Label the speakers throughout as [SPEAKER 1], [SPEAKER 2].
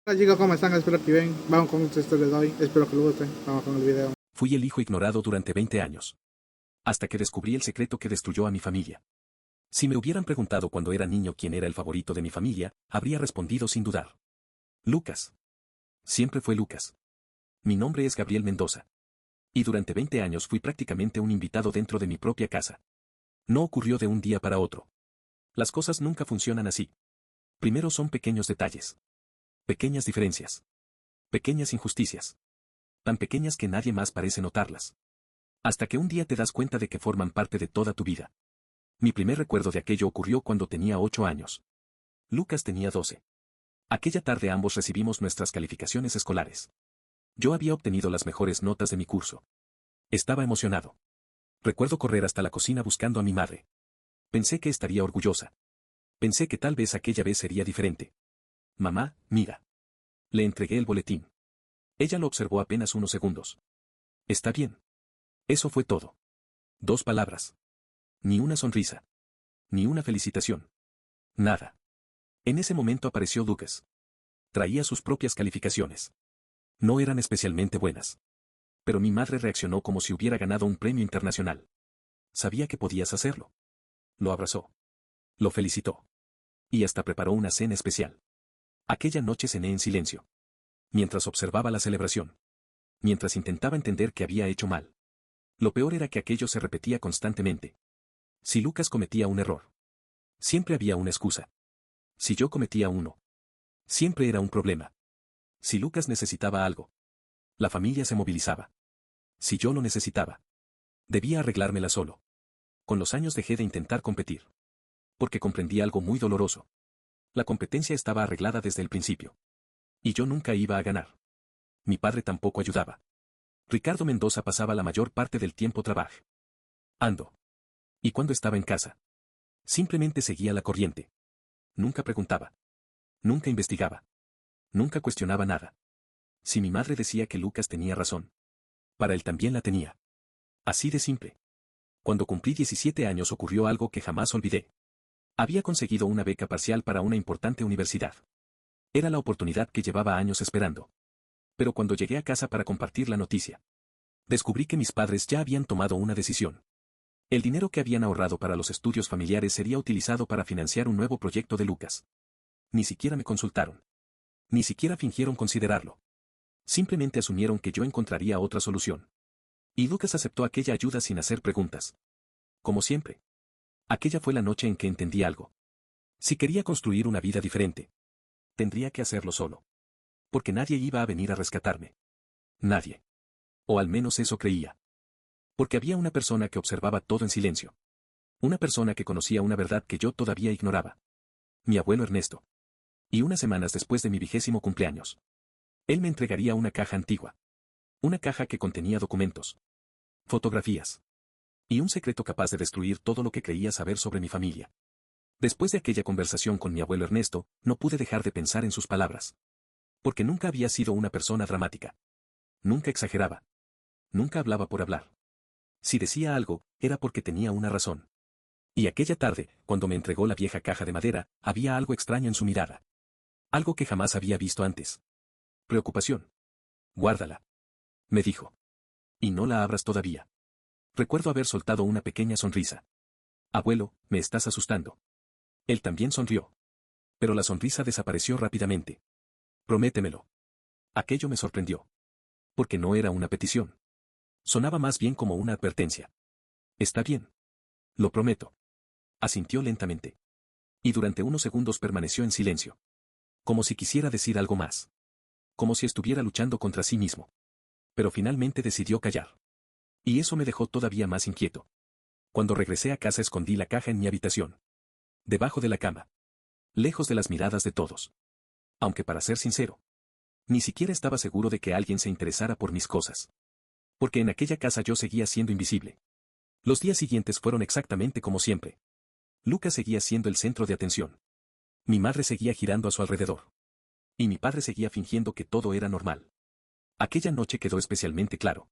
[SPEAKER 1] Hola chicos, ¿cómo están? Espero que bien. Vamos con un texto de hoy. Espero que lo gusten. Vamos con el video.
[SPEAKER 2] Fui el hijo ignorado durante 20 años. Hasta que descubrí el secreto que destruyó a mi familia. Si me hubieran preguntado cuando era niño quién era el favorito de mi familia, habría respondido sin dudar. Lucas. Siempre fue Lucas. Mi nombre es Gabriel Mendoza. Y durante 20 años fui prácticamente un invitado dentro de mi propia casa. No ocurrió de un día para otro. Las cosas nunca funcionan así. Primero son pequeños detalles. Pequeñas diferencias. Pequeñas injusticias. Tan pequeñas que nadie más parece notarlas. Hasta que un día te das cuenta de que forman parte de toda tu vida. Mi primer recuerdo de aquello ocurrió cuando tenía 8 años. Lucas tenía 12. Aquella tarde ambos recibimos nuestras calificaciones escolares. Yo había obtenido las mejores notas de mi curso. Estaba emocionado. Recuerdo correr hasta la cocina buscando a mi madre. Pensé que estaría orgullosa. Pensé que tal vez aquella vez sería diferente. Mamá, mira. Le entregué el boletín. Ella lo observó apenas unos segundos. Está bien. Eso fue todo. 2 palabras. Ni una sonrisa. Ni una felicitación. Nada. En ese momento apareció Lucas. Traía sus propias calificaciones. No eran especialmente buenas. Pero mi madre reaccionó como si hubiera ganado un premio internacional. Sabía que podías hacerlo. Lo abrazó. Lo felicitó. Y hasta preparó una cena especial. Aquella noche cené en silencio. Mientras observaba la celebración. Mientras intentaba entender qué había hecho mal. Lo peor era que aquello se repetía constantemente. Si Lucas cometía un error. Siempre había una excusa. Si yo cometía uno. Siempre era un problema. Si Lucas necesitaba algo. La familia se movilizaba. Si yo lo necesitaba. Debía arreglármela solo. Con los años dejé de intentar competir. Porque comprendí algo muy doloroso. La competencia estaba arreglada desde el principio. Y yo nunca iba a ganar. Mi padre tampoco ayudaba. Ricardo Mendoza pasaba la mayor parte del tiempo trabajando. Y cuando estaba en casa. Simplemente seguía la corriente. Nunca preguntaba. Nunca investigaba. Nunca cuestionaba nada. Si mi madre decía que Lucas tenía razón. Para él también la tenía. Así de simple. Cuando cumplí 17 años ocurrió algo que jamás olvidé. Había conseguido una beca parcial para una importante universidad. Era la oportunidad que llevaba años esperando. Pero cuando llegué a casa para compartir la noticia, descubrí que mis padres ya habían tomado una decisión. El dinero que habían ahorrado para los estudios familiares sería utilizado para financiar un nuevo proyecto de Lucas. Ni siquiera me consultaron. Ni siquiera fingieron considerarlo. Simplemente asumieron que yo encontraría otra solución. Y Lucas aceptó aquella ayuda sin hacer preguntas. Como siempre. Aquella fue la noche en que entendí algo. Si quería construir una vida diferente, tendría que hacerlo solo. Porque nadie iba a venir a rescatarme. Nadie. O al menos eso creía. Porque había una persona que observaba todo en silencio. Una persona que conocía una verdad que yo todavía ignoraba. Mi abuelo Ernesto. Y unas semanas después de mi 20º cumpleaños. Él me entregaría una caja antigua. Una caja que contenía documentos. Fotografías. Y un secreto capaz de destruir todo lo que creía saber sobre mi familia. Después de aquella conversación con mi abuelo Ernesto, no pude dejar de pensar en sus palabras. Porque nunca había sido una persona dramática. Nunca exageraba. Nunca hablaba por hablar. Si decía algo, era porque tenía una razón. Y aquella tarde, cuando me entregó la vieja caja de madera, había algo extraño en su mirada. Algo que jamás había visto antes. Preocupación. Guárdala. Me dijo. Y no la abras todavía. Recuerdo haber soltado una pequeña sonrisa. Abuelo, me estás asustando. Él también sonrió. Pero la sonrisa desapareció rápidamente. Prométemelo. Aquello me sorprendió. Porque no era una petición. Sonaba más bien como una advertencia. Está bien. Lo prometo. Asintió lentamente. Y durante unos segundos permaneció en silencio. Como si quisiera decir algo más. Como si estuviera luchando contra sí mismo. Pero finalmente decidió callar. Y eso me dejó todavía más inquieto. Cuando regresé a casa escondí la caja en mi habitación. Debajo de la cama. Lejos de las miradas de todos. Aunque para ser sincero, ni siquiera estaba seguro de que alguien se interesara por mis cosas. Porque en aquella casa yo seguía siendo invisible. Los días siguientes fueron exactamente como siempre. Lucas seguía siendo el centro de atención. Mi madre seguía girando a su alrededor. Y mi padre seguía fingiendo que todo era normal. Aquella noche quedó especialmente claro.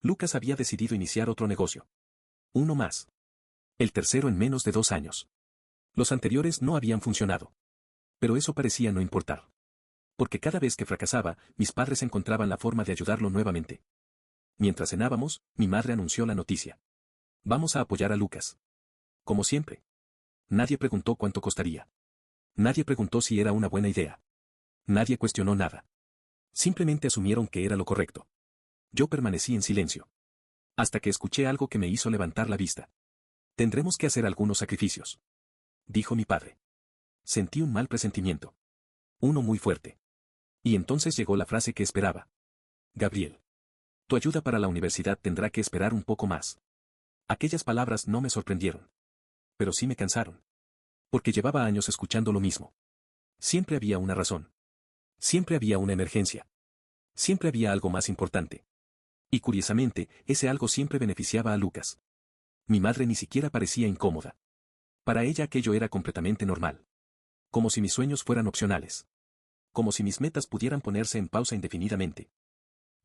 [SPEAKER 2] Lucas había decidido iniciar otro negocio. Uno más. El tercero en menos de 2 años. Los anteriores no habían funcionado. Pero eso parecía no importar. Porque cada vez que fracasaba, mis padres encontraban la forma de ayudarlo nuevamente. Mientras cenábamos, mi madre anunció la noticia. Vamos a apoyar a Lucas. Como siempre. Nadie preguntó cuánto costaría. Nadie preguntó si era una buena idea. Nadie cuestionó nada. Simplemente asumieron que era lo correcto. Yo permanecí en silencio. Hasta que escuché algo que me hizo levantar la vista. Tendremos que hacer algunos sacrificios, dijo mi padre. Sentí un mal presentimiento. Uno muy fuerte. Y entonces llegó la frase que esperaba. Gabriel. Tu ayuda para la universidad tendrá que esperar un poco más. Aquellas palabras no me sorprendieron. Pero sí me cansaron. Porque llevaba años escuchando lo mismo. Siempre había una razón. Siempre había una emergencia. Siempre había algo más importante. Y curiosamente, ese algo siempre beneficiaba a Lucas. Mi madre ni siquiera parecía incómoda. Para ella aquello era completamente normal. Como si mis sueños fueran opcionales. Como si mis metas pudieran ponerse en pausa indefinidamente.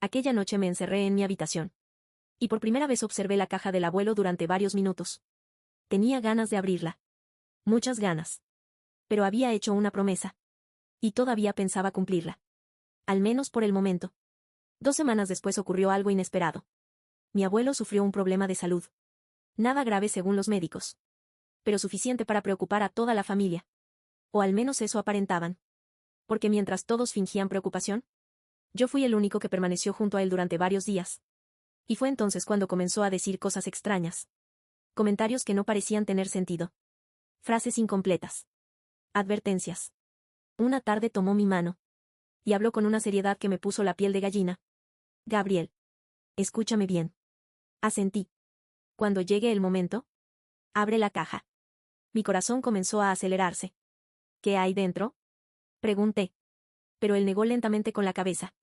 [SPEAKER 3] Aquella noche me encerré en mi habitación. Y por primera vez observé la caja del abuelo durante varios minutos. Tenía ganas de abrirla. Muchas ganas. Pero había hecho una promesa. Y todavía pensaba cumplirla. Al menos por el momento. 2 semanas después ocurrió algo inesperado. Mi abuelo sufrió un problema de salud. Nada grave según los médicos. Pero suficiente para preocupar a toda la familia. O al menos eso aparentaban. Porque mientras todos fingían preocupación, yo fui el único que permaneció junto a él durante varios días. Y fue entonces cuando comenzó a decir cosas extrañas. Comentarios que no parecían tener sentido. Frases incompletas. Advertencias. Una tarde tomó mi mano. Y habló con una seriedad que me puso la piel de gallina. Gabriel. Escúchame bien. Asentí. Cuando llegue el momento, abre la caja. Mi corazón comenzó a acelerarse. ¿Qué hay dentro? Pregunté. Pero él negó lentamente con la cabeza.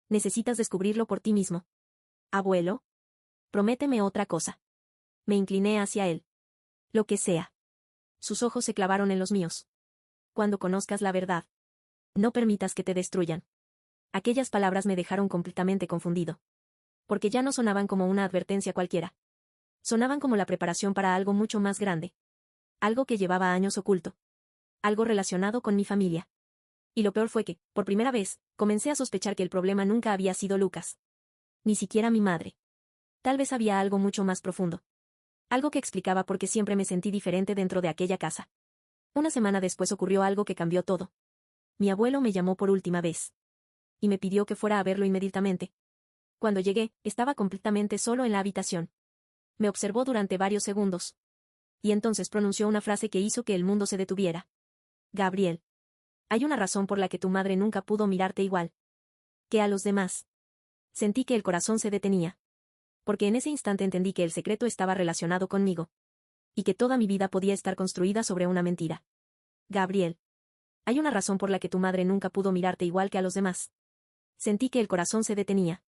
[SPEAKER 3] Necesitas descubrirlo por ti mismo. Abuelo. Prométeme otra cosa. Me incliné hacia él. Lo que sea. Sus ojos se clavaron en los míos. Cuando conozcas la verdad. No permitas que te destruyan. Aquellas palabras me dejaron completamente confundido. Porque ya no sonaban como una advertencia cualquiera. Sonaban como la preparación para algo mucho más grande. Algo que llevaba años oculto. Algo relacionado con mi familia. Y lo peor fue que, por primera vez, comencé a sospechar que el problema nunca había sido Lucas. Ni siquiera mi madre. Tal vez había algo mucho más profundo. Algo que explicaba por qué siempre me sentí diferente dentro de aquella casa. Una semana después ocurrió algo que cambió todo. Mi abuelo me llamó por última vez. Y me pidió que fuera a verlo inmediatamente. Cuando llegué, estaba completamente solo en la habitación. Me observó durante varios segundos. Y entonces pronunció una frase que hizo que el mundo se detuviera. Gabriel. Hay una razón por la que tu madre nunca pudo mirarte igual que a los demás. Sentí que el corazón se detenía. Porque en ese instante entendí que el secreto estaba relacionado conmigo. Y que toda mi vida podía estar construida sobre una mentira. Gabriel. Hay una razón por la que tu madre nunca pudo mirarte igual que a los demás. Sentí que el corazón se detenía.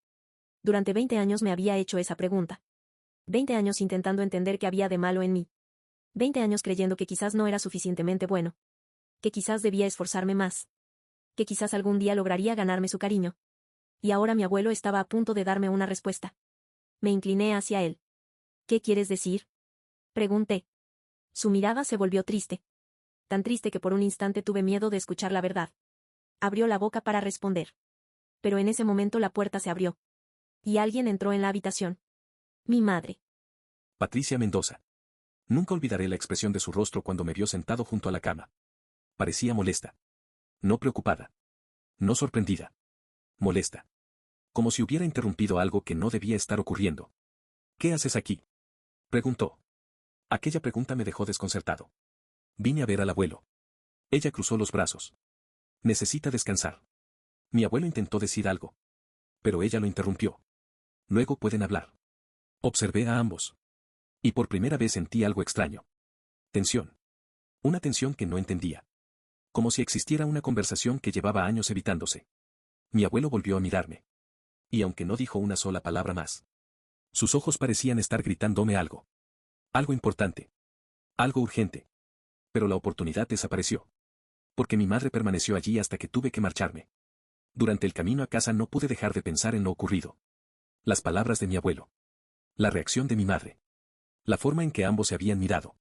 [SPEAKER 3] Durante 20 años me había hecho esa pregunta. 20 años intentando entender qué había de malo en mí. 20 años creyendo que quizás no era suficientemente bueno. Que quizás debía esforzarme más. Que quizás algún día lograría ganarme su cariño. Y ahora mi abuelo estaba a punto de darme una respuesta. Me incliné hacia él. ¿Qué quieres decir? Pregunté. Su mirada se volvió triste. Tan triste que por un instante tuve miedo de escuchar la verdad. Abrió la boca para responder. Pero en ese momento la puerta se abrió. Y alguien entró en la habitación. Mi madre.
[SPEAKER 2] Patricia Mendoza. Nunca olvidaré la expresión de su rostro cuando me vio sentado junto a la cama. Parecía molesta. No preocupada. No sorprendida. Molesta. Como si hubiera interrumpido algo que no debía estar ocurriendo. ¿Qué haces aquí? Preguntó. Aquella pregunta me dejó desconcertado. Vine a ver al abuelo. Ella cruzó los brazos. Necesita descansar. Mi abuelo intentó decir algo. Pero ella lo interrumpió. Luego pueden hablar. Observé a ambos. Y por primera vez sentí algo extraño. Tensión. Una tensión que no entendía. Como si existiera una conversación que llevaba años evitándose. Mi abuelo volvió a mirarme. Y aunque no dijo una sola palabra más. Sus ojos parecían estar gritándome algo. Algo importante. Algo urgente. Pero la oportunidad desapareció. Porque mi madre permaneció allí hasta que tuve que marcharme. Durante el camino a casa no pude dejar de pensar en lo ocurrido. Las palabras de mi abuelo. La reacción de mi madre. La forma en que ambos se habían mirado.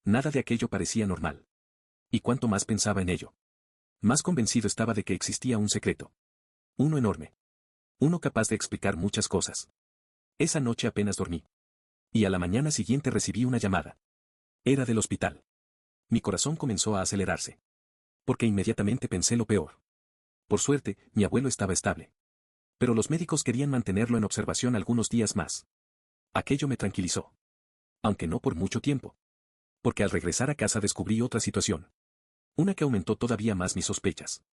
[SPEAKER 2] Nada de aquello parecía normal. Y cuanto más pensaba en ello, Más convencido estaba de que existía un secreto. Uno enorme. Uno capaz de explicar muchas cosas. Esa noche apenas dormí. Y a la mañana siguiente recibí una llamada. Era del hospital. Mi corazón comenzó a acelerarse. Porque inmediatamente pensé lo peor. Por suerte, mi abuelo estaba estable. Pero los médicos querían mantenerlo en observación algunos días más. Aquello me tranquilizó. Aunque no por mucho tiempo. Porque al regresar a casa descubrí otra situación. Una que aumentó todavía más mis sospechas.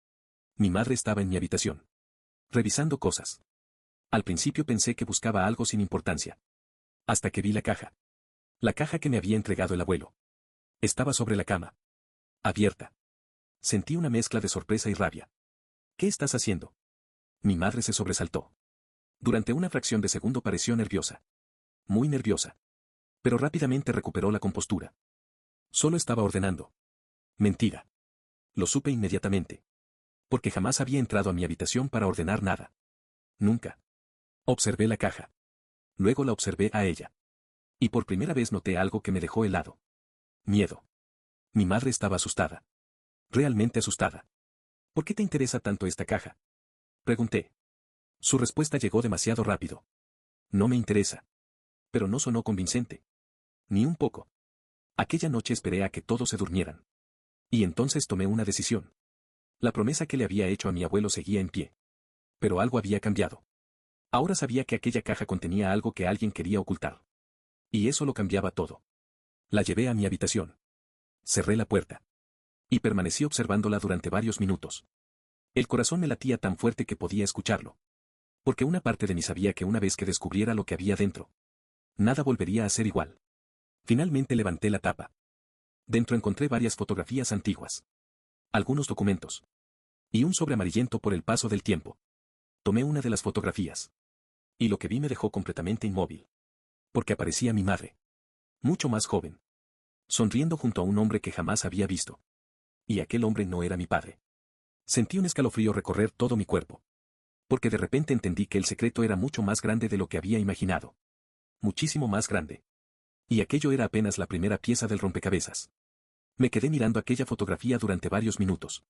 [SPEAKER 2] Mi madre estaba en mi habitación. Revisando cosas. Al principio pensé que buscaba algo sin importancia. Hasta que vi la caja. La caja que me había entregado el abuelo. Estaba sobre la cama. Abierta. Sentí una mezcla de sorpresa y rabia. ¿Qué estás haciendo? Mi madre se sobresaltó. Durante una fracción de segundo pareció nerviosa. Muy nerviosa. Pero rápidamente recuperó la compostura. Solo estaba ordenando. Mentira. Lo supe inmediatamente. Porque jamás había entrado a mi habitación para ordenar nada. Nunca. Observé la caja. Luego la observé a ella. Y por primera vez noté algo que me dejó helado. Miedo. Mi madre estaba asustada. Realmente asustada. ¿Por qué te interesa tanto esta caja? Pregunté. Su respuesta llegó demasiado rápido. No me interesa. Pero no sonó convincente. Ni un poco. Aquella noche esperé a que todos se durmieran. Y entonces tomé una decisión. La promesa que le había hecho a mi abuelo seguía en pie. Pero algo había cambiado. Ahora sabía que aquella caja contenía algo que alguien quería ocultar. Y eso lo cambiaba todo. La llevé a mi habitación. Cerré la puerta. Y permanecí observándola durante varios minutos. El corazón me latía tan fuerte que podía escucharlo. Porque una parte de mí sabía que una vez que descubriera lo que había dentro, nada volvería a ser igual. Finalmente levanté la tapa. Dentro encontré varias fotografías antiguas. Algunos documentos. Y un sobre amarillento por el paso del tiempo. Tomé una de las fotografías. Y lo que vi me dejó completamente inmóvil. Porque aparecía mi madre. Mucho más joven. Sonriendo junto a un hombre que jamás había visto. Y aquel hombre no era mi padre. Sentí un escalofrío recorrer todo mi cuerpo. Porque de repente entendí que el secreto era mucho más grande de lo que había imaginado. Muchísimo más grande. Y aquello era apenas la primera pieza del rompecabezas. Me quedé mirando aquella fotografía durante varios minutos.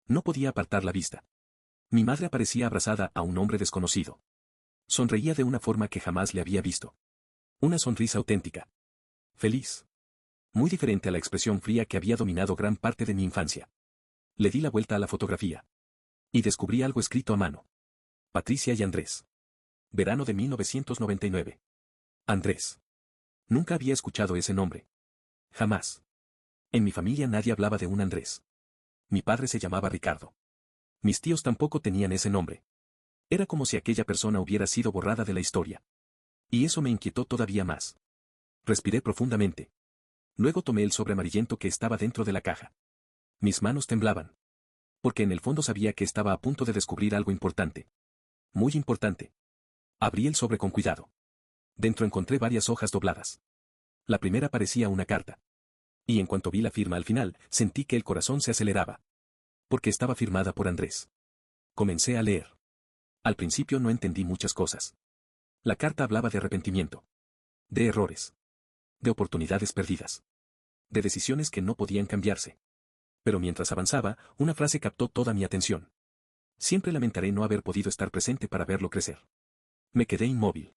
[SPEAKER 2] No podía apartar la vista. Mi madre aparecía abrazada a un hombre desconocido. Sonreía de una forma que jamás le había visto. Una sonrisa auténtica. Feliz. Muy diferente a la expresión fría que había dominado gran parte de mi infancia. Le di la vuelta a la fotografía. Y descubrí algo escrito a mano. Patricia y Andrés. Verano de 1999. Andrés. Nunca había escuchado ese nombre. Jamás. En mi familia nadie hablaba de un Andrés. Mi padre se llamaba Ricardo. Mis tíos tampoco tenían ese nombre. Era como si aquella persona hubiera sido borrada de la historia. Y eso me inquietó todavía más. Respiré profundamente. Luego tomé el sobre amarillento que estaba dentro de la caja. Mis manos temblaban. Porque en el fondo sabía que estaba a punto de descubrir algo importante. Muy importante. Abrí el sobre con cuidado. Dentro encontré varias hojas dobladas. La primera parecía una carta. Y en cuanto vi la firma al final, sentí que el corazón se aceleraba. Porque estaba firmada por Andrés. Comencé a leer. Al principio no entendí muchas cosas. La carta hablaba de arrepentimiento. De errores. De oportunidades perdidas. De decisiones que no podían cambiarse. Pero mientras avanzaba, una frase captó toda mi atención. Siempre lamentaré no haber podido estar presente para verlo crecer. Me quedé inmóvil.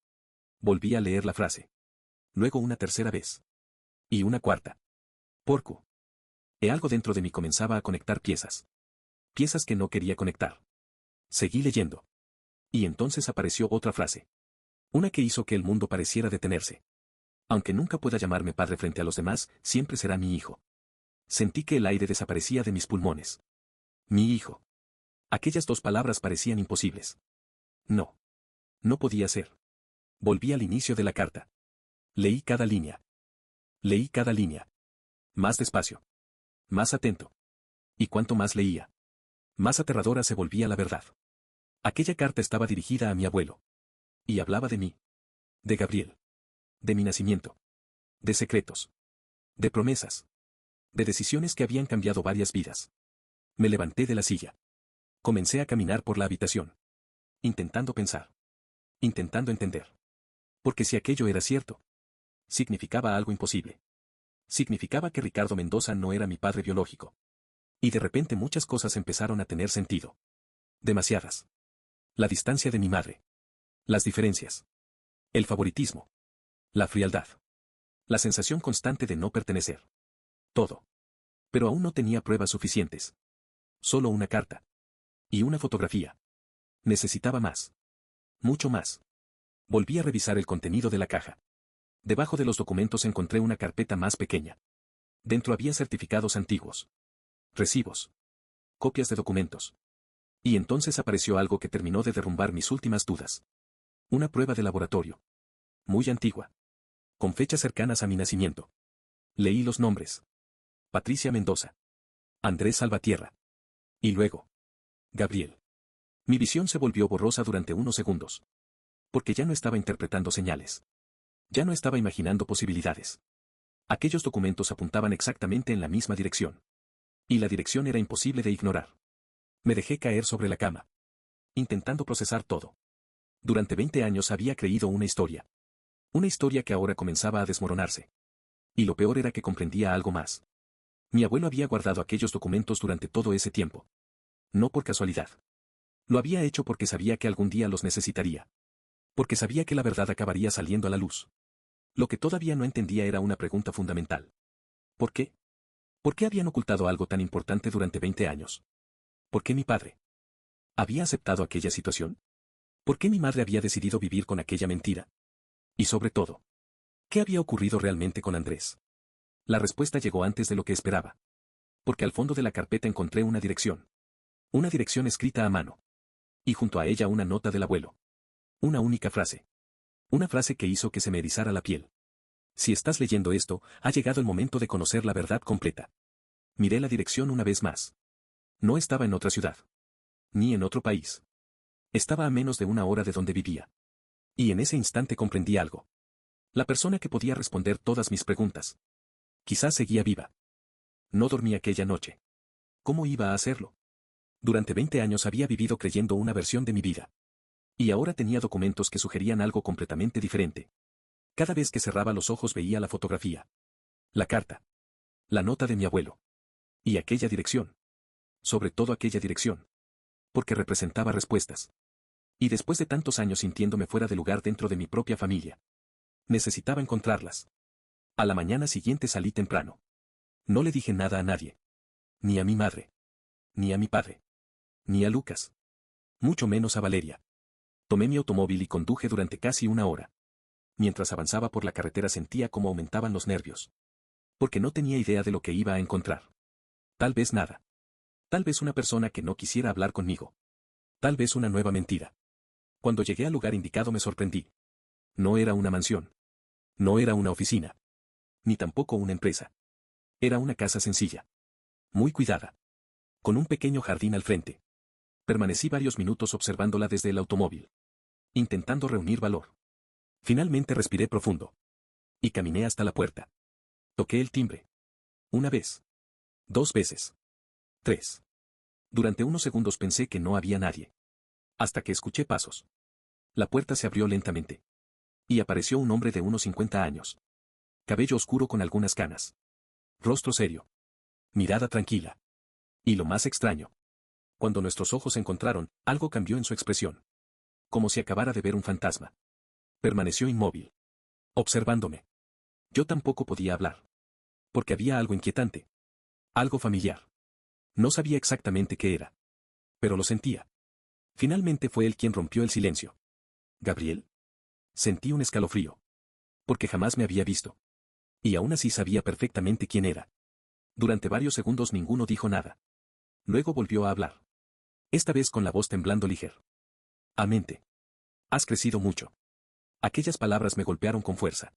[SPEAKER 2] Volví a leer la frase. Luego una tercera vez. Y una cuarta. Porco. Algo dentro de mí comenzaba a conectar piezas. Piezas que no quería conectar. Seguí leyendo. Y entonces apareció otra frase. Una que hizo que el mundo pareciera detenerse. Aunque nunca pueda llamarme padre frente a los demás, siempre será mi hijo. Sentí que el aire desaparecía de mis pulmones. Mi hijo. Aquellas dos palabras parecían imposibles. No. No podía ser. Volví al inicio de la carta. Leí cada línea. Leí cada línea. Más despacio. Más atento. Y cuanto más leía, más aterradora se volvía la verdad. Aquella carta estaba dirigida a mi abuelo. Y hablaba de mí. De Gabriel. De mi nacimiento. De secretos. De promesas. De decisiones que habían cambiado varias vidas. Me levanté de la silla. Comencé a caminar por la habitación. Intentando pensar. Intentando entender. Porque si aquello era cierto, significaba algo imposible. Significaba que Ricardo Mendoza no era mi padre biológico. Y de repente muchas cosas empezaron a tener sentido. Demasiadas. La distancia de mi madre. Las diferencias. El favoritismo. La frialdad. La sensación constante de no pertenecer. Todo. Pero aún no tenía pruebas suficientes. Solo una carta. Y una fotografía. Necesitaba más. Mucho más. Volví a revisar el contenido de la caja. Debajo de los documentos encontré una carpeta más pequeña. Dentro había certificados antiguos. Recibos. Copias de documentos. Y entonces apareció algo que terminó de derrumbar mis últimas dudas. Una prueba de laboratorio. Muy antigua. Con fechas cercanas a mi nacimiento. Leí los nombres. Patricia Mendoza. Andrés Salvatierra. Y luego. Gabriel. Mi visión se volvió borrosa durante unos segundos. Porque ya no estaba interpretando señales. Ya no estaba imaginando posibilidades. Aquellos documentos apuntaban exactamente en la misma dirección. Y la dirección era imposible de ignorar. Me dejé caer sobre la cama. Intentando procesar todo. Durante 20 años había creído una historia. Una historia que ahora comenzaba a desmoronarse. Y lo peor era que comprendía algo más. Mi abuelo había guardado aquellos documentos durante todo ese tiempo. No por casualidad. Lo había hecho porque sabía que algún día los necesitaría. Porque sabía que la verdad acabaría saliendo a la luz. Lo que todavía no entendía era una pregunta fundamental. ¿Por qué? ¿Por qué habían ocultado algo tan importante durante 20 años? ¿Por qué mi padre había aceptado aquella situación? ¿Por qué mi madre había decidido vivir con aquella mentira? Y sobre todo, ¿qué había ocurrido realmente con Andrés? La respuesta llegó antes de lo que esperaba. Porque al fondo de la carpeta encontré una dirección. Una dirección escrita a mano. Y junto a ella una nota del abuelo. Una única frase. Una frase que hizo que se me erizara la piel. Si estás leyendo esto, ha llegado el momento de conocer la verdad completa. Miré la dirección una vez más. No estaba en otra ciudad. Ni en otro país. Estaba a menos de una hora de donde vivía. Y en ese instante comprendí algo. La persona que podía responder todas mis preguntas. Quizás seguía viva. No dormí aquella noche. ¿Cómo iba a hacerlo? Durante 20 años había vivido creyendo una versión de mi vida. Y ahora tenía documentos que sugerían algo completamente diferente. Cada vez que cerraba los ojos veía la fotografía. La carta. La nota de mi abuelo. Y aquella dirección. Sobre todo aquella dirección. Porque representaba respuestas. Y después de tantos años sintiéndome fuera de lugar dentro de mi propia familia. Necesitaba encontrarlas. A la mañana siguiente salí temprano. No le dije nada a nadie. Ni a mi madre. Ni a mi padre. Ni a Lucas. Mucho menos a Valeria. Tomé mi automóvil y conduje durante casi una hora. Mientras avanzaba por la carretera sentía cómo aumentaban los nervios. Porque no tenía idea de lo que iba a encontrar. Tal vez nada. Tal vez una persona que no quisiera hablar conmigo. Tal vez una nueva mentira. Cuando llegué al lugar indicado me sorprendí. No era una mansión. No era una oficina. Ni tampoco una empresa. Era una casa sencilla. Muy cuidada. Con un pequeño jardín al frente. Permanecí varios minutos observándola desde el automóvil. Intentando reunir valor. Finalmente respiré profundo. Y caminé hasta la puerta. Toqué el timbre. Una vez. 2 veces. 3. Durante unos segundos pensé que no había nadie. Hasta que escuché pasos. La puerta se abrió lentamente. Y apareció un hombre de unos 50 años. Cabello oscuro con algunas canas. Rostro serio. Mirada tranquila. Y lo más extraño. Cuando nuestros ojos se encontraron, algo cambió en su expresión. Como si acabara de ver un fantasma. Permaneció inmóvil. Observándome. Yo tampoco podía hablar. Porque había algo inquietante. Algo familiar. No sabía exactamente qué era. Pero lo sentía. Finalmente fue él quien rompió el silencio. ¿Gabriel? Sentí un escalofrío. Porque jamás me había visto. Y aún así sabía perfectamente quién era. Durante varios segundos ninguno dijo nada. Luego volvió a hablar. Esta vez con la voz temblando ligero. Amente. Has crecido mucho. Aquellas palabras me golpearon con fuerza.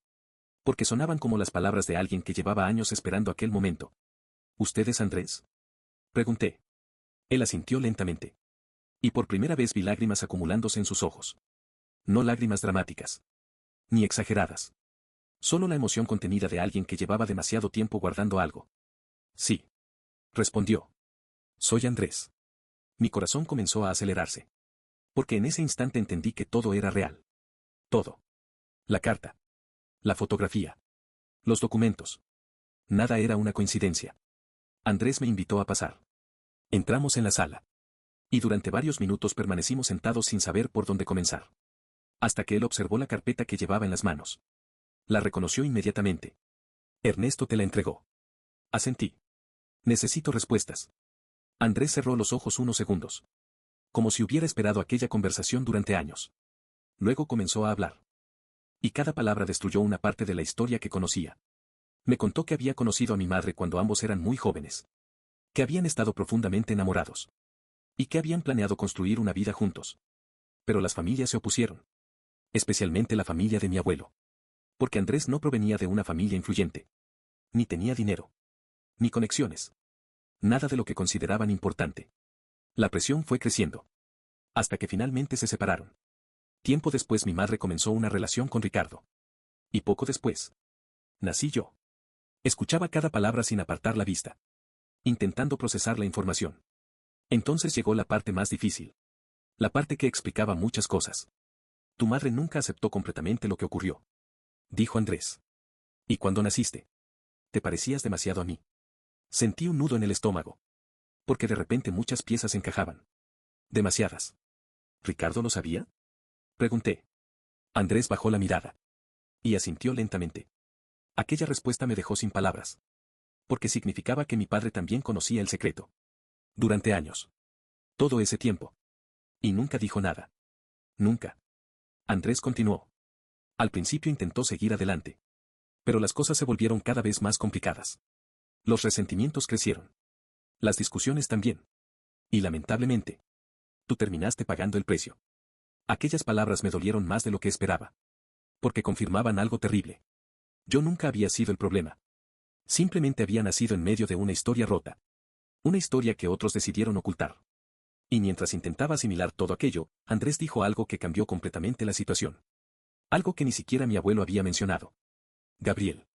[SPEAKER 2] Porque sonaban como las palabras de alguien que llevaba años esperando aquel momento. ¿Usted es Andrés? Pregunté. Él asintió lentamente. Y por primera vez vi lágrimas acumulándose en sus ojos. No lágrimas dramáticas. Ni exageradas. Solo la emoción contenida de alguien que llevaba demasiado tiempo guardando algo. Sí. Respondió. Soy Andrés. Mi corazón comenzó a acelerarse. Porque en ese instante entendí que todo era real. Todo. La carta. La fotografía. Los documentos. Nada era una coincidencia. Andrés me invitó a pasar. Entramos en la sala. Y durante varios minutos permanecimos sentados sin saber por dónde comenzar. Hasta que él observó la carpeta que llevaba en las manos. La reconoció inmediatamente. Ernesto te la entregó. Asentí. Necesito respuestas. Andrés cerró los ojos unos segundos. Como si hubiera esperado aquella conversación durante años. Luego comenzó a hablar. Y cada palabra destruyó una parte de la historia que conocía. Me contó que había conocido a mi madre cuando ambos eran muy jóvenes. Que habían estado profundamente enamorados. Y que habían planeado construir una vida juntos. Pero las familias se opusieron. Especialmente la familia de mi abuelo. Porque Andrés no provenía de una familia influyente. Ni tenía dinero. Ni conexiones. Nada de lo que consideraban importante. La presión fue creciendo. Hasta que finalmente se separaron. Tiempo después mi madre comenzó una relación con Ricardo. Y poco después. Nací yo. Escuchaba cada palabra sin apartar la vista. Intentando procesar la información. Entonces llegó la parte más difícil. La parte que explicaba muchas cosas. Tu madre nunca aceptó completamente lo que ocurrió. Dijo Andrés. ¿Y cuando naciste? Te parecías demasiado a mí. Sentí un nudo en el estómago. Porque de repente muchas piezas encajaban. Demasiadas. ¿Ricardo lo sabía? Pregunté. Andrés bajó la mirada. Y asintió lentamente. Aquella respuesta me dejó sin palabras. Porque significaba que mi padre también conocía el secreto. Durante años. Todo ese tiempo. Y nunca dijo nada. Nunca. Andrés continuó. Al principio intentó seguir adelante. Pero las cosas se volvieron cada vez más complicadas. Los resentimientos crecieron. Las discusiones también. Y lamentablemente. Tú terminaste pagando el precio. Aquellas palabras me dolieron más de lo que esperaba. Porque confirmaban algo terrible. Yo nunca había sido el problema. Simplemente había nacido en medio de una historia rota. Una historia que otros decidieron ocultar. Y mientras intentaba asimilar todo aquello, Andrés dijo algo que cambió completamente la situación. Algo que ni siquiera mi abuelo había mencionado. Gabriel.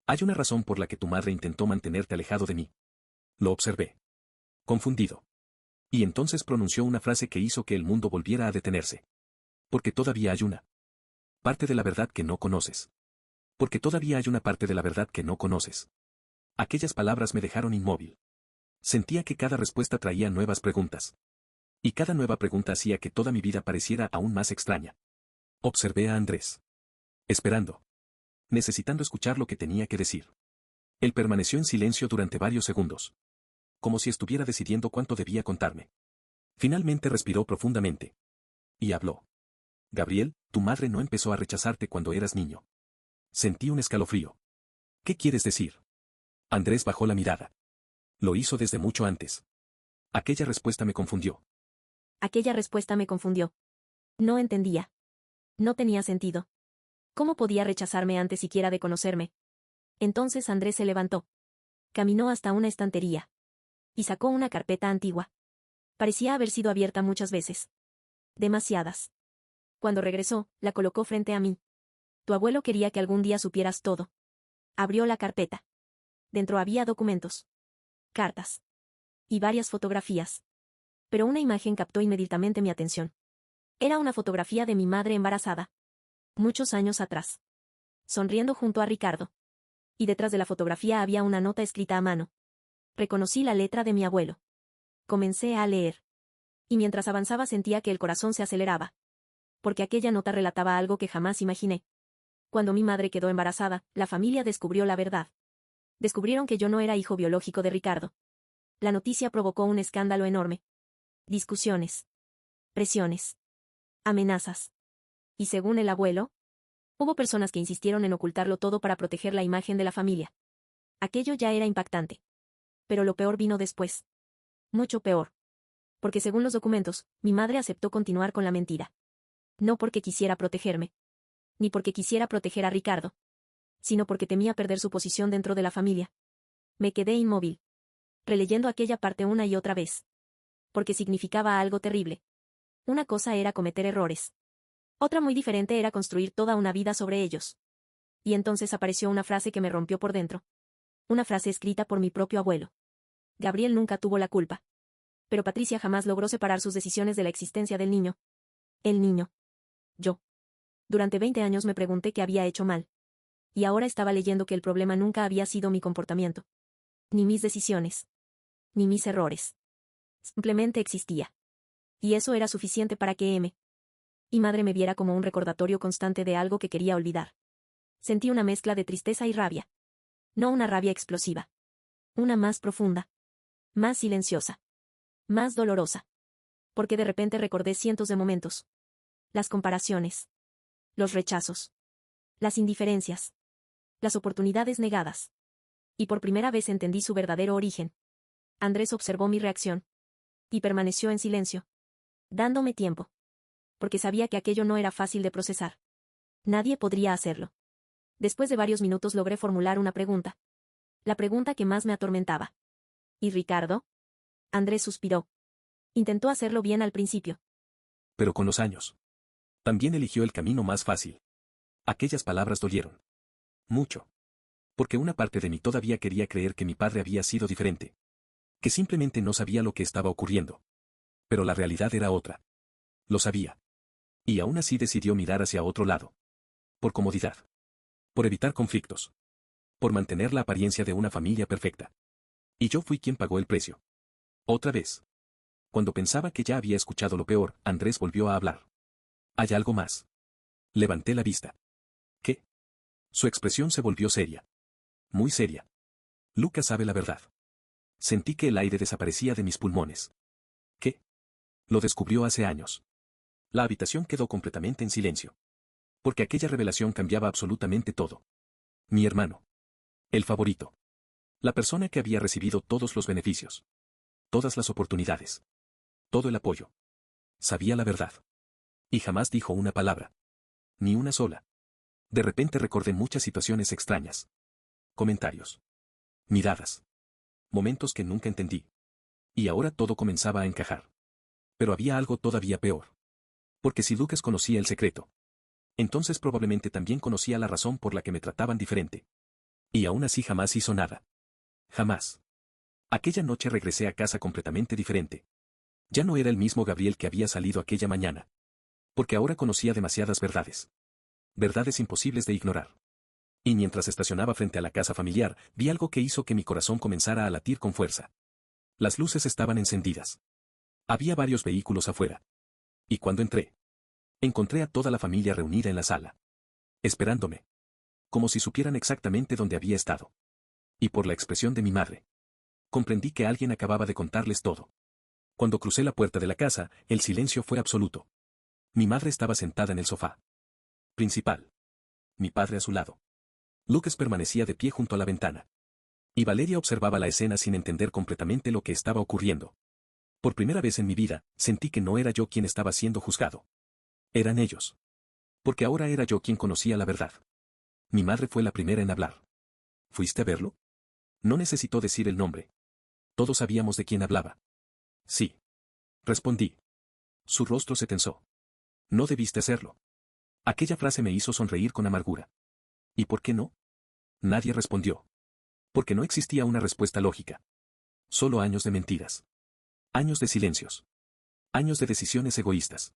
[SPEAKER 2] Hay una razón por la que tu madre intentó mantenerte alejado de mí. Lo observé. Confundido. Y entonces pronunció una frase que hizo que el mundo volviera a detenerse. Porque todavía hay una parte de la verdad que no conoces. Porque todavía hay una parte de la verdad que no conoces. Aquellas palabras me dejaron inmóvil. Sentía que cada respuesta traía nuevas preguntas. Y cada nueva pregunta hacía que toda mi vida pareciera aún más extraña. Observé a Andrés. Esperando. Necesitando escuchar lo que tenía que decir. Él permaneció en silencio durante varios segundos. Como si estuviera decidiendo cuánto debía contarme. Finalmente respiró profundamente. Y habló. Gabriel, tu madre no empezó a rechazarte cuando eras niño. Sentí un escalofrío. ¿Qué quieres decir? Andrés bajó la mirada. Lo hizo desde mucho antes. Aquella respuesta me confundió.
[SPEAKER 3] Aquella respuesta me confundió. No entendía. No tenía sentido. ¿Cómo podía rechazarme antes siquiera de conocerme? Entonces Andrés se levantó. Caminó hasta una estantería. Y sacó una carpeta antigua. Parecía haber sido abierta muchas veces. Demasiadas. Cuando regresó, la colocó frente a mí. Tu abuelo quería que algún día supieras todo. Abrió la carpeta. Dentro había documentos. Cartas. Y varias fotografías. Pero una imagen captó inmediatamente mi atención. Era una fotografía de mi madre embarazada. Muchos años atrás. Sonriendo junto a Ricardo. Y detrás de la fotografía había una nota escrita a mano. Reconocí la letra de mi abuelo. Comencé a leer. Y mientras avanzaba sentía que el corazón se aceleraba. Porque aquella nota relataba algo que jamás imaginé. Cuando mi madre quedó embarazada, la familia descubrió la verdad. Descubrieron que yo no era hijo biológico de Ricardo. La noticia provocó un escándalo enorme. Discusiones. Presiones. Amenazas. Y según el abuelo, hubo personas que insistieron en ocultarlo todo para proteger la imagen de la familia. Aquello ya era impactante. Pero lo peor vino después. Mucho peor. Porque según los documentos, mi madre aceptó continuar con la mentira. No porque quisiera protegerme. Ni porque quisiera proteger a Ricardo. Sino porque temía perder su posición dentro de la familia. Me quedé inmóvil. Releyendo aquella parte una y otra vez. Porque significaba algo terrible. Una cosa era cometer errores. Otra muy diferente era construir toda una vida sobre ellos. Y entonces apareció una frase que me rompió por dentro. Una frase escrita por mi propio abuelo. Gabriel nunca tuvo la culpa. Pero Patricia jamás logró separar sus decisiones de la existencia del niño. El niño. Yo. Durante 20 años me pregunté qué había hecho mal. Y ahora estaba leyendo que el problema nunca había sido mi comportamiento. Ni mis decisiones. Ni mis errores. Simplemente existía. Y eso era suficiente para que mi madre me viera como un recordatorio constante de algo que quería olvidar. Sentí una mezcla de tristeza y rabia. No una rabia explosiva. Una más profunda. Más silenciosa. Más dolorosa. Porque de repente recordé cientos de momentos. Las comparaciones. Los rechazos. Las indiferencias. Las oportunidades negadas. Y por primera vez entendí su verdadero origen. Andrés observó mi reacción. Y permaneció en silencio. Dándome tiempo. Porque sabía que aquello no era fácil de procesar. Nadie podría hacerlo. Después de varios minutos logré formular una pregunta. La pregunta que más me atormentaba. ¿Y Ricardo? Andrés suspiró. Intentó hacerlo bien al principio.
[SPEAKER 2] Pero con los años. También eligió el camino más fácil. Aquellas palabras dolieron. Mucho. Porque una parte de mí todavía quería creer que mi padre había sido diferente. Que simplemente no sabía lo que estaba ocurriendo. Pero la realidad era otra. Lo sabía. Y aún así decidió mirar hacia otro lado. Por comodidad. Por evitar conflictos. Por mantener la apariencia de una familia perfecta. Y yo fui quien pagó el precio. Otra vez. Cuando pensaba que ya había escuchado lo peor, Andrés volvió a hablar. ¿Hay algo más? Levanté la vista. ¿Qué? Su expresión se volvió seria. Muy seria. Lucas sabe la verdad. Sentí que el aire desaparecía de mis pulmones. ¿Qué? Lo descubrió hace años. La habitación quedó completamente en silencio. Porque aquella revelación cambiaba absolutamente todo. Mi hermano. El favorito. La persona que había recibido todos los beneficios. Todas las oportunidades. Todo el apoyo. Sabía la verdad. Y jamás dijo una palabra. Ni una sola. De repente recordé muchas situaciones extrañas. Comentarios. Miradas. Momentos que nunca entendí. Y ahora todo comenzaba a encajar. Pero había algo todavía peor. Porque si Lucas conocía el secreto, entonces probablemente también conocía la razón por la que me trataban diferente. Y aún así jamás hizo nada. Jamás. Aquella noche regresé a casa completamente diferente. Ya no era el mismo Gabriel que había salido aquella mañana. Porque ahora conocía demasiadas verdades. Verdades imposibles de ignorar. Y mientras estacionaba frente a la casa familiar, vi algo que hizo que mi corazón comenzara a latir con fuerza. Las luces estaban encendidas. Había varios vehículos afuera. Y cuando entré, encontré a toda la familia reunida en la sala. Esperándome. Como si supieran exactamente dónde había estado. Y por la expresión de mi madre, comprendí que alguien acababa de contarles todo. Cuando crucé la puerta de la casa, el silencio fue absoluto. Mi madre estaba sentada en el sofá principal. Mi padre a su lado. Lucas permanecía de pie junto a la ventana. Y Valeria observaba la escena sin entender completamente lo que estaba ocurriendo. Por primera vez en mi vida, sentí que no era yo quien estaba siendo juzgado. Eran ellos. Porque ahora era yo quien conocía la verdad. Mi madre fue la primera en hablar. ¿Fuiste a verlo? No necesitó decir el nombre. Todos sabíamos de quién hablaba. Sí. Respondí. Su rostro se tensó. No debiste hacerlo. Aquella frase me hizo sonreír con amargura. ¿Y por qué no? Nadie respondió. Porque no existía una respuesta lógica. Solo años de mentiras. Años de silencios. Años de decisiones egoístas.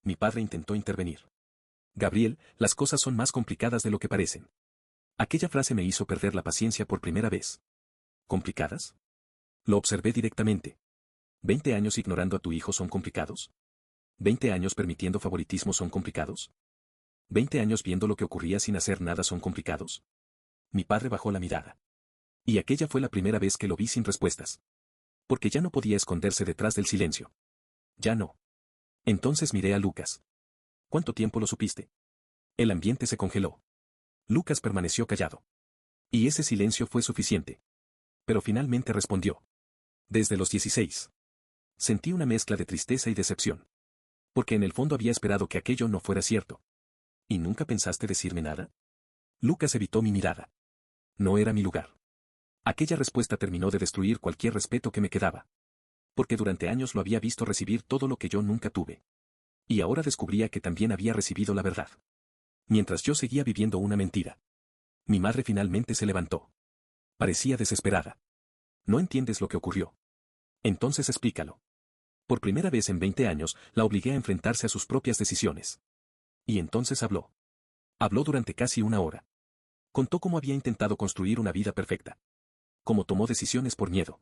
[SPEAKER 2] Mi padre intentó intervenir. Gabriel, las cosas son más complicadas de lo que parecen. Aquella frase me hizo perder la paciencia por primera vez. ¿Complicadas? Lo observé directamente. ¿20 años ignorando a tu hijo son complicados? ¿20 años permitiendo favoritismo son complicados? ¿20 años viendo lo que ocurría sin hacer nada son complicados? Mi padre bajó la mirada. Y aquella fue la primera vez que lo vi sin respuestas. Porque ya no podía esconderse detrás del silencio. Ya no. Entonces miré a Lucas. ¿Cuánto tiempo lo supiste? El ambiente se congeló. Lucas permaneció callado. Y ese silencio fue suficiente. Pero finalmente respondió. Desde los 16. Sentí una mezcla de tristeza y decepción. Porque en el fondo había esperado que aquello no fuera cierto. ¿Y nunca pensaste decirme nada? Lucas evitó mi mirada. No era mi lugar. Aquella respuesta terminó de destruir cualquier respeto que me quedaba. Porque durante años lo había visto recibir todo lo que yo nunca tuve. Y ahora descubría que también había recibido la verdad. Mientras yo seguía viviendo una mentira. Mi madre finalmente se levantó. Parecía desesperada. ¿No entiendes lo que ocurrió? Entonces explícalo. Por primera vez en 20 años, la obligué a enfrentarse a sus propias decisiones. Y entonces habló. Habló durante casi una hora. Contó cómo había intentado construir una vida perfecta. Cómo tomó decisiones por miedo.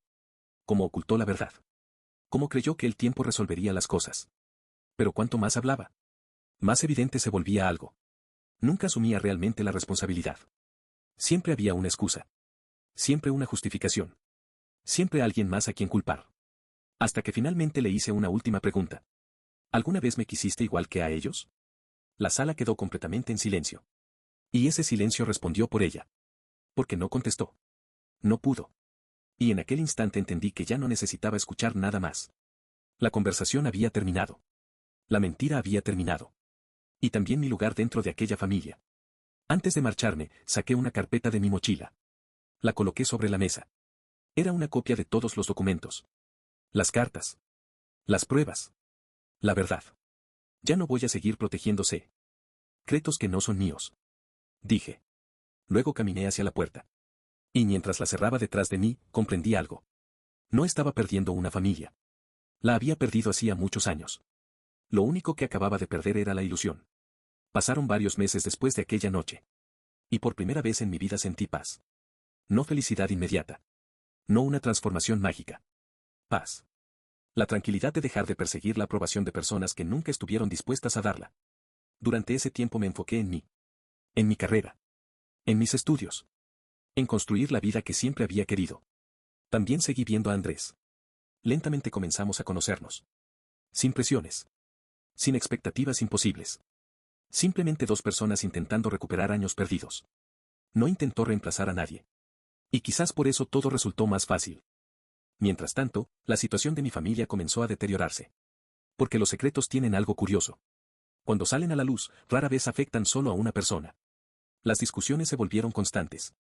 [SPEAKER 2] Cómo ocultó la verdad. Como creyó que el tiempo resolvería las cosas. Pero cuanto más hablaba, más evidente se volvía algo. Nunca asumía realmente la responsabilidad. Siempre había una excusa. Siempre una justificación. Siempre alguien más a quien culpar. Hasta que finalmente le hice una última pregunta. ¿Alguna vez me quisiste igual que a ellos? La sala quedó completamente en silencio. Y ese silencio respondió por ella. Porque no contestó. No pudo. Y en aquel instante entendí que ya no necesitaba escuchar nada más. La conversación había terminado. La mentira había terminado. Y también mi lugar dentro de aquella familia. Antes de marcharme, saqué una carpeta de mi mochila. La coloqué sobre la mesa. Era una copia de todos los documentos. Las cartas. Las pruebas. La verdad. Ya no voy a seguir protegiéndose. Secretos que no son míos. Dije. Luego caminé hacia la puerta. Y mientras la cerraba detrás de mí, comprendí algo. No estaba perdiendo una familia. La había perdido hacía muchos años. Lo único que acababa de perder era la ilusión. Pasaron varios meses después de aquella noche. Y por primera vez en mi vida sentí paz. No felicidad inmediata. No una transformación mágica. Paz. La tranquilidad de dejar de perseguir la aprobación de personas que nunca estuvieron dispuestas a darla. Durante ese tiempo me enfoqué en mí. En mi carrera. En mis estudios. En construir la vida que siempre había querido. También seguí viendo a Andrés. Lentamente comenzamos a conocernos. Sin presiones. Sin expectativas imposibles. Simplemente dos personas intentando recuperar años perdidos. No intentó reemplazar a nadie. Y quizás por eso todo resultó más fácil. Mientras tanto, la situación de mi familia comenzó a deteriorarse. Porque los secretos tienen algo curioso. Cuando salen a la luz, rara vez afectan solo a una persona. Las discusiones se volvieron constantes.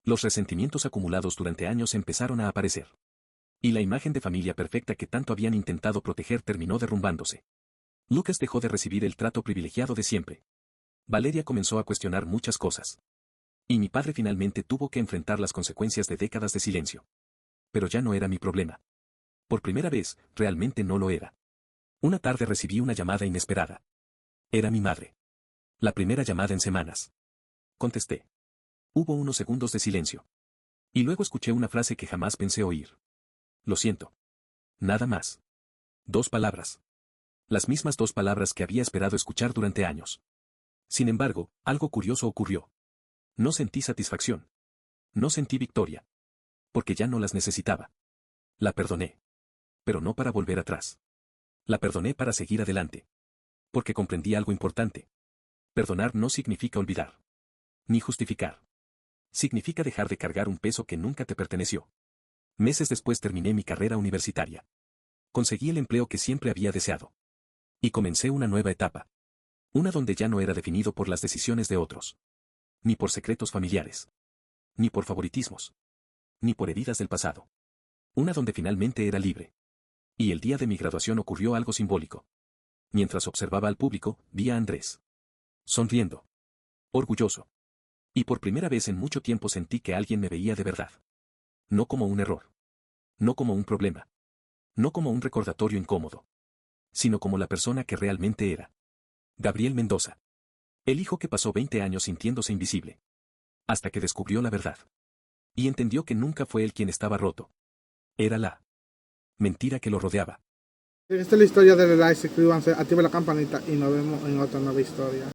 [SPEAKER 2] Los resentimientos acumulados durante años empezaron a aparecer. Y la imagen de familia perfecta que tanto habían intentado proteger terminó derrumbándose. Lucas dejó de recibir el trato privilegiado de siempre. Valeria comenzó a cuestionar muchas cosas. Y mi padre finalmente tuvo que enfrentar las consecuencias de décadas de silencio. Pero ya no era mi problema. Por primera vez, realmente no lo era. Una tarde recibí una llamada inesperada. Era mi madre. La primera llamada en semanas. Contesté. Hubo unos segundos de silencio. Y luego escuché una frase que jamás pensé oír. Lo siento. Nada más. 2 palabras. Las mismas 2 palabras que había esperado escuchar durante años. Sin embargo, algo curioso ocurrió. No sentí satisfacción. No sentí victoria. Porque ya no las necesitaba. La perdoné. Pero no para volver atrás. La perdoné para seguir adelante. Porque comprendí algo importante. Perdonar no significa olvidar. Ni justificar. Significa dejar de cargar un peso que nunca te perteneció. Meses después terminé mi carrera universitaria. Conseguí el empleo que siempre había deseado. Y comencé una nueva etapa. Una donde ya no era definido por las decisiones de otros. Ni por secretos familiares. Ni por favoritismos. Ni por heridas del pasado. Una donde finalmente era libre. Y el día de mi graduación ocurrió algo simbólico. Mientras observaba al público, vi a Andrés. Sonriendo. Orgulloso. Y por primera vez en mucho tiempo sentí que alguien me veía de verdad. No como un error. No como un problema. No como un recordatorio incómodo. Sino como la persona que realmente era. Gabriel Mendoza. El hijo que pasó 20 años sintiéndose invisible. Hasta que descubrió la verdad. Y entendió que nunca fue él quien estaba roto. Era la mentira que lo rodeaba.
[SPEAKER 1] Esta es la historia de Relay. Suscríbanse, activen la campanita y nos vemos en otra nueva historia.